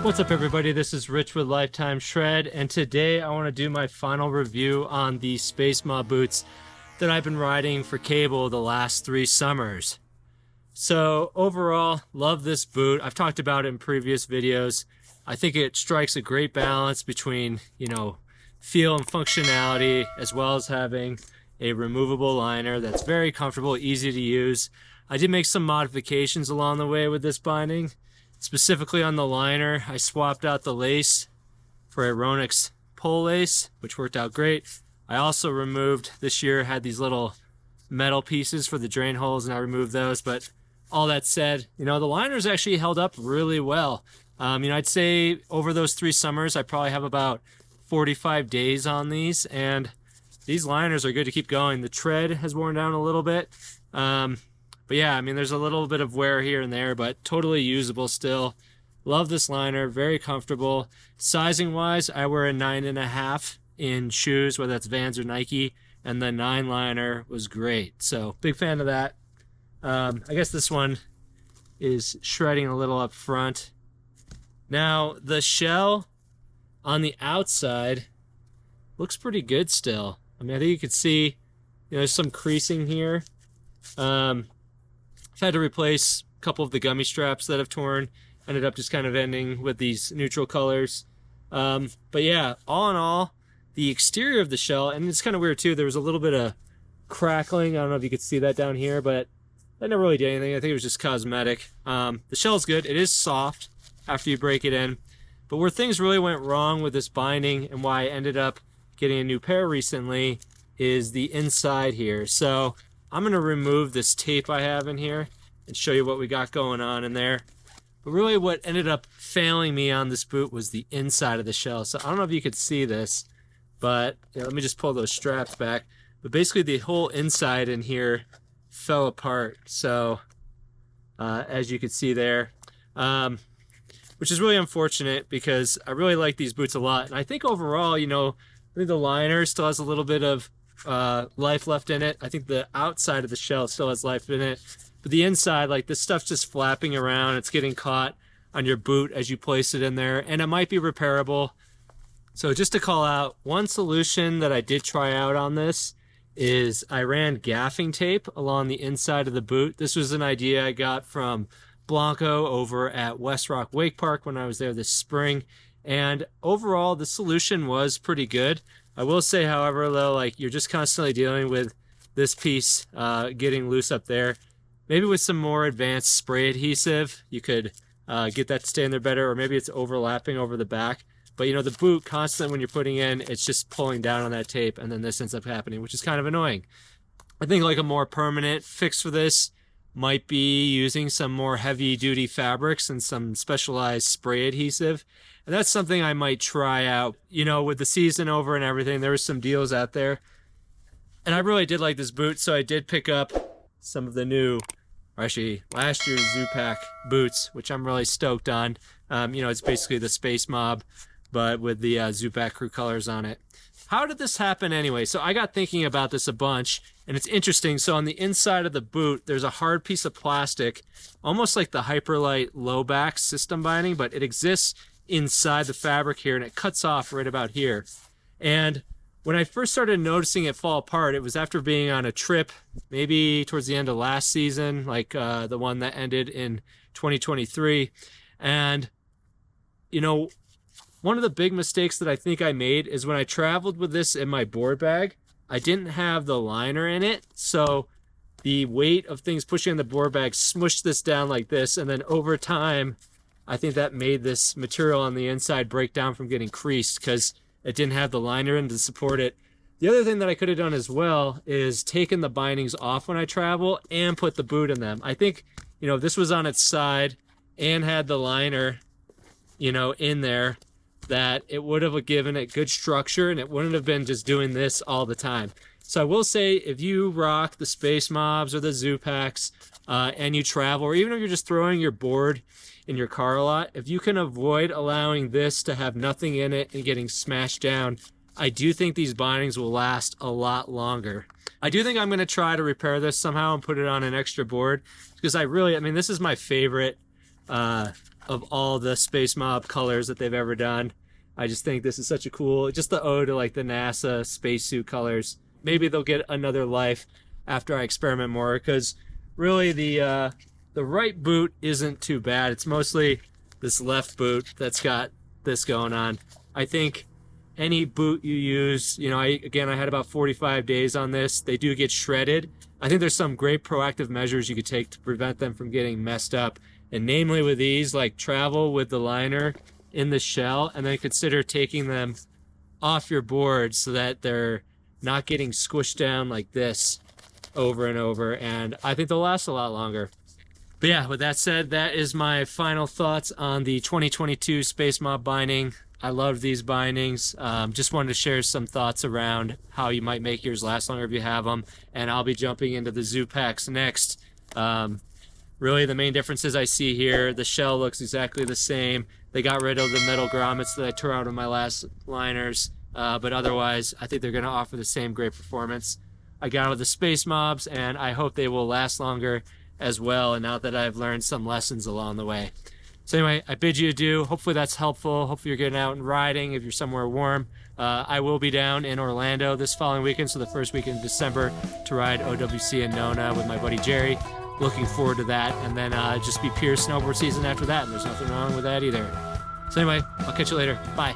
What's up everybody, this is Rich with Lifetime Shred, and today I want to do my final review on the Spacemob boots that I've been riding for cable the last 3 summers. So overall, love this boot. I've talked about it in previous videos. I think it strikes a great balance between, feel and functionality, as well as having a removable liner that's very comfortable, easy to use. I did make some modifications along the way with this binding. Specifically on the liner, I swapped out the lace for a Ronix pull lace, which worked out great. I also removed, this year had these little metal pieces for the drain holes, and I removed those. But all that said, the liner's actually held up really well. I'd say over those 3 summers, I probably have about 45 days on these, and these liners are good to keep going. The tread has worn down a little bit. But yeah, there's a little bit of wear here and there, but totally usable still. Love this liner, very comfortable. Sizing wise, I wear a 9.5 in shoes, whether that's Vans or Nike, and the 9 liner was great. So big fan of that. I guess this one is shredding a little up front. Now the shell on the outside looks pretty good still. I think you can see, there's some creasing here. I've had to replace a couple of the gummy straps that have torn. Ended up just kind of ending with these neutral colors. But yeah, all in all, the exterior of the shell, and it's kind of weird too, there was a little bit of crackling. I don't know if you could see that down here, but that never really did anything. I think it was just cosmetic. The shell's good. It is soft after you break it in. But where things really went wrong with this binding and why I ended up getting a new pair recently is the inside here. So I'm going to remove this tape I have in here and show you what we got going on in there. But really what ended up failing me on this boot was the inside of the shell. So I don't know if you could see this, but let me just pull those straps back. But basically the whole inside in here fell apart. So as you can see there, which is really unfortunate because I really like these boots a lot. And I think overall, I think the liner still has a little bit of life left in it. I think the outside of the shell still has life in it, but the inside, like, this stuff's just flapping around. It's getting caught on your boot as you place it in there, and it might be repairable. So just to call out, one solution that I did try out on this is I ran gaffing tape along the inside of the boot. This was an idea I got from Blanco over at West Rock Wake Park when I was there this spring, and overall the solution was pretty good. I will say, however, though, you're just constantly dealing with this piece getting loose up there. Maybe with some more advanced spray adhesive, you could get that to stay in there better, or maybe it's overlapping over the back. But, the boot, constantly when you're putting in, it's just pulling down on that tape, and then this ends up happening, which is kind of annoying. I think, a more permanent fix for this might be using some more heavy-duty fabrics and some specialized spray adhesive. And that's something I might try out. With the season over and everything, there was some deals out there. And I really did like this boot, so I did pick up some of the new, or actually last year's Zupac boots, which I'm really stoked on. It's basically the Spacemob, but with the Zupac crew colors on it. How did this happen anyway? So I got thinking about this a bunch, and it's interesting. So on the inside of the boot, there's a hard piece of plastic, almost like the Hyperlite low back system binding, but it exists inside the fabric here, and it cuts off right about here. And when I first started noticing it fall apart, it was after being on a trip, maybe towards the end of last season, like the one that ended in 2023. And, one of the big mistakes that I think I made is when I traveled with this in my board bag, I didn't have the liner in it. So the weight of things pushing in the board bag smushed this down like this, and then over time, I think that made this material on the inside break down from getting creased because it didn't have the liner in to support it. The other thing that I could have done as well is taken the bindings off when I travel and put the boot in them. I think, if this was on its side and had the liner, in there, that it would have given it good structure and it wouldn't have been just doing this all the time. So I will say, if you rock the Spacemobs or the Zupacs and you travel, or even if you're just throwing your board in your car a lot, if you can avoid allowing this to have nothing in it and getting smashed down, I do think these bindings will last a lot longer. I do think I'm going to try to repair this somehow and put it on an extra board, because I mean, this is my favorite of all the Spacemob colors that they've ever done. I just think this is such a cool, just the ode to like the NASA spacesuit colors. Maybe they'll get another life after I experiment more, because really the right boot isn't too bad. It's mostly this left boot that's got this going on. I think any boot you use, you know, I had about 45 days on this. They do get shredded. I think there's some great proactive measures you could take to prevent them from getting messed up. And namely with these, like travel with the liner in the shell, and then consider taking them off your board so that they're not getting squished down like this over and over. And I think they'll last a lot longer. But yeah, with that said, that is my final thoughts on the 2022 Spacemob binding. I love these bindings. Just wanted to share some thoughts around how you might make yours last longer if you have them. And I'll be jumping into the zoo packs next. Really, the main differences I see here, the shell looks exactly the same. They got rid of the metal grommets that I tore out of my last liners. But otherwise, I think they're going to offer the same great performance. I got with the Spacemobs, and I hope they will last longer as well, and now that I've learned some lessons along the way. So anyway, I bid you adieu. Hopefully that's helpful. Hopefully you're getting out and riding if you're somewhere warm. I will be down in Orlando this following weekend, so the first weekend of December, to ride OWC in Nona with my buddy Jerry. Looking forward to that, and then just be pure snowboard season after that, and there's nothing wrong with that either. So anyway, I'll catch you later. Bye.